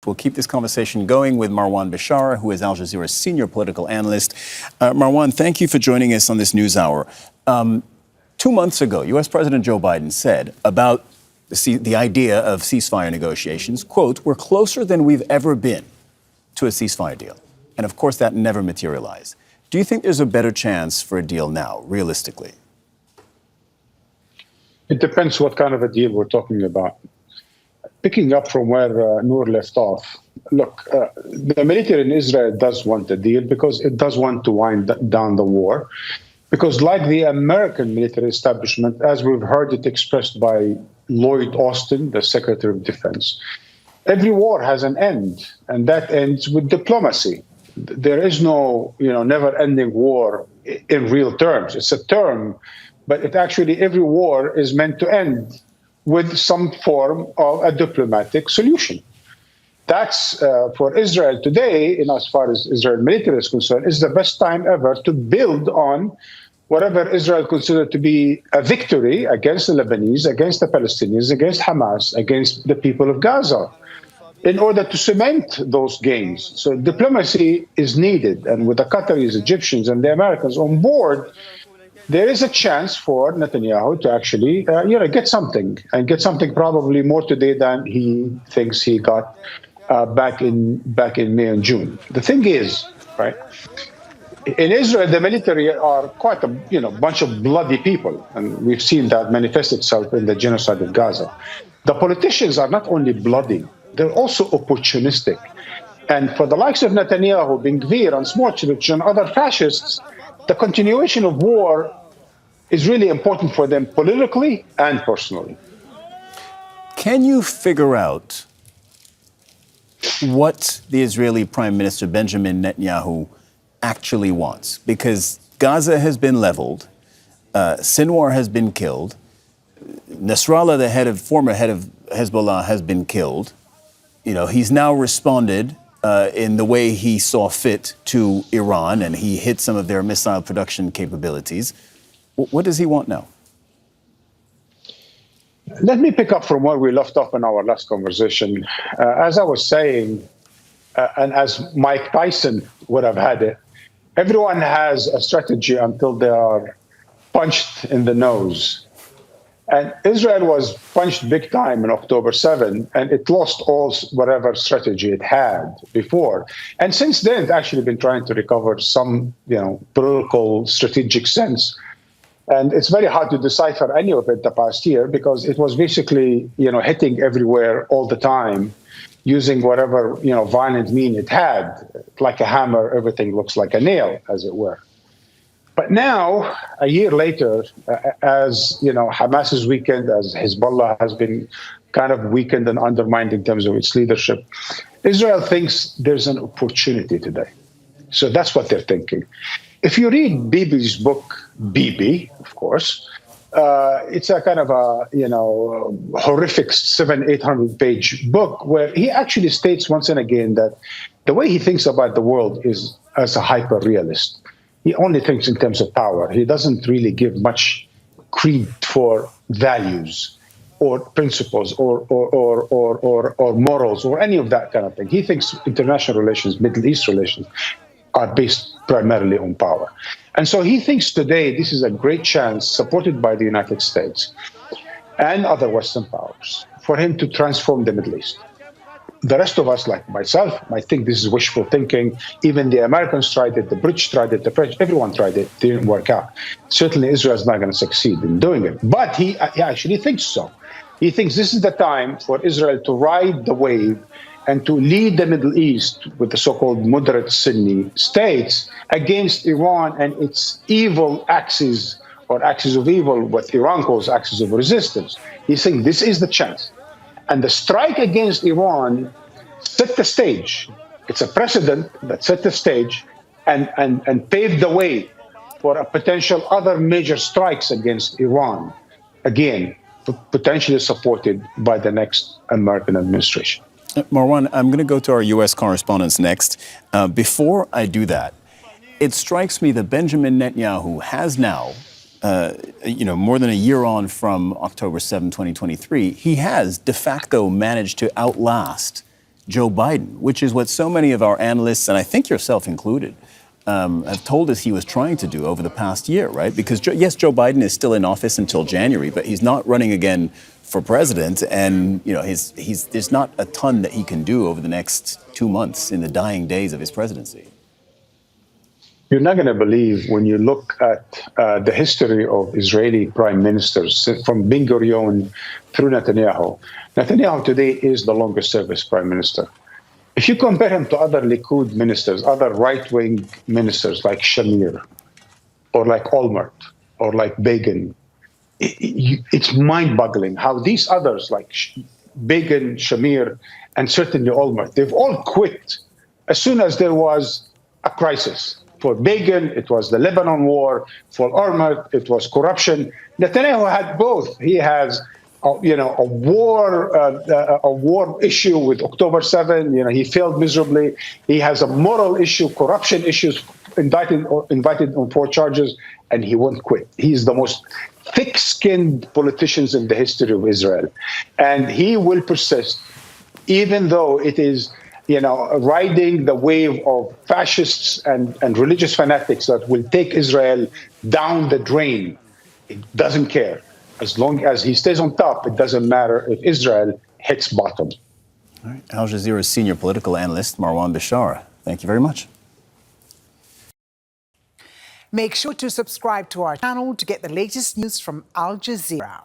We'll keep this conversation going with Marwan Bishara, who is Al Jazeera's senior political analyst. Marwan, thank you for joining us on this news hour. 2 months ago, U.S. President Joe Biden said about the idea of ceasefire negotiations, quote, "We're closer than we've ever been to a ceasefire deal." And of course, that never materialized. Do you think there's a better chance for a deal now, realistically? It depends what kind of a deal we're talking about. Picking up from where Noor left off, look, the military in Israel does want a deal because it does want to wind down the war. Because like the American military establishment, as we've heard it expressed by Lloyd Austin, the Secretary of Defense, every war has an end, and that ends with diplomacy. There is no, never-ending war in real terms. It's a term, but every war is meant to end with some form of a diplomatic solution. That's, for Israel today, in as far as Israel military is concerned, is the best time ever to build on whatever Israel considered to be a victory against the Lebanese, against the Palestinians, against Hamas, against the people of Gaza, in order to cement those gains. So diplomacy is needed. And with the Qataris, Egyptians, and the Americans on board, there is a chance for Netanyahu to actually, get something, and get something probably more today than he thinks he got back in May and June. The thing is, right, in Israel, the military are quite a bunch of bloody people, and we've seen that manifest itself in the genocide of Gaza. The politicians are not only bloody, they're also opportunistic. And for the likes of Netanyahu, Ben Gvir, and Smotrich, and other fascists, the continuation of war is really important for them politically and personally. Can you figure out what the Israeli Prime Minister Benjamin Netanyahu actually wants? Because Gaza has been leveled, Sinwar has been killed, Nasrallah, the former head of Hezbollah, has been killed. He's now responded in the way he saw fit to Iran, and he hit some of their missile production capabilities. What does he want now? Let me pick up from where we left off in our last conversation. As I was saying, and as Mike Tyson would have had it, everyone has a strategy until they are punched in the nose. And Israel was punched big time on October 7, and it lost all whatever strategy it had before. And since then, it's actually been trying to recover some, political strategic sense. And it's very hard to decipher any of it the past year because it was basically, hitting everywhere all the time, using whatever, violent mean it had. Like a hammer, everything looks like a nail, as it were. But now, a year later, as Hamas is weakened, as Hezbollah has been kind of weakened and undermined in terms of its leadership, Israel thinks there's an opportunity today. So that's what they're thinking. If you read Bibi's book, Bibi, of course, it's a kind of a horrific 700-800-page book where he actually states once and again that the way he thinks about the world is as a hyper-realist. He only thinks in terms of power. He doesn't really give much creed for values or principles or morals or any of that kind of thing. He thinks international relations, Middle East relations, are based primarily on power. And so he thinks today this is a great chance, supported by the United States and other Western powers, for him to transform the Middle East. The rest of us, like myself, might think this is wishful thinking. Even the Americans tried it, the British tried it, the French, everyone tried it. It didn't work out. Certainly Israel is not going to succeed in doing it. But he actually thinks so. He thinks this is the time for Israel to ride the wave and to lead the Middle East with the so-called moderate Sunni states against Iran and its evil axis, or axis of evil, what Iran calls axis of resistance. He's saying this is the chance. And the strike against Iran set the stage. It's a precedent that set the stage and paved the way for a potential other major strikes against Iran, again, potentially supported by the next American administration. Marwan, I'm going to go to our U.S. correspondents next. Before I do that, it strikes me that Benjamin Netanyahu has now, more than a year on from October 7, 2023, he has de facto managed to outlast Joe Biden, which is what so many of our analysts, and I think yourself included, have told us he was trying to do over the past year, right? Because, yes, Joe Biden is still in office until January, but he's not running again for president. And, you know, there's not a ton that he can do over the next 2 months in the dying days of his presidency. You're not going to believe when you look at the history of Israeli prime ministers from Ben Gurion through Netanyahu. Netanyahu today is the longest service prime minister. If you compare him to other Likud ministers, other right-wing ministers like Shamir or like Olmert or like Begin, it's mind-boggling how these others like Begin, Shamir, and certainly Olmert, they've all quit as soon as there was a crisis. For Begin, it was the Lebanon war. For Olmert, it was corruption. Netanyahu had both. He has a war issue with October 7. He failed miserably. He has a moral issue, corruption issues, invited on 4 charges, and he won't quit. He's the most thick-skinned politicians in the history of Israel, and he will persist, even though it is riding the wave of fascists and religious fanatics that will take Israel down the drain. It doesn't care. As long as he stays on top, it doesn't matter if Israel hits bottom. All right. Al Jazeera's senior political analyst, Marwan Bishara. Thank you very much. Make sure to subscribe to our channel to get the latest news from Al Jazeera.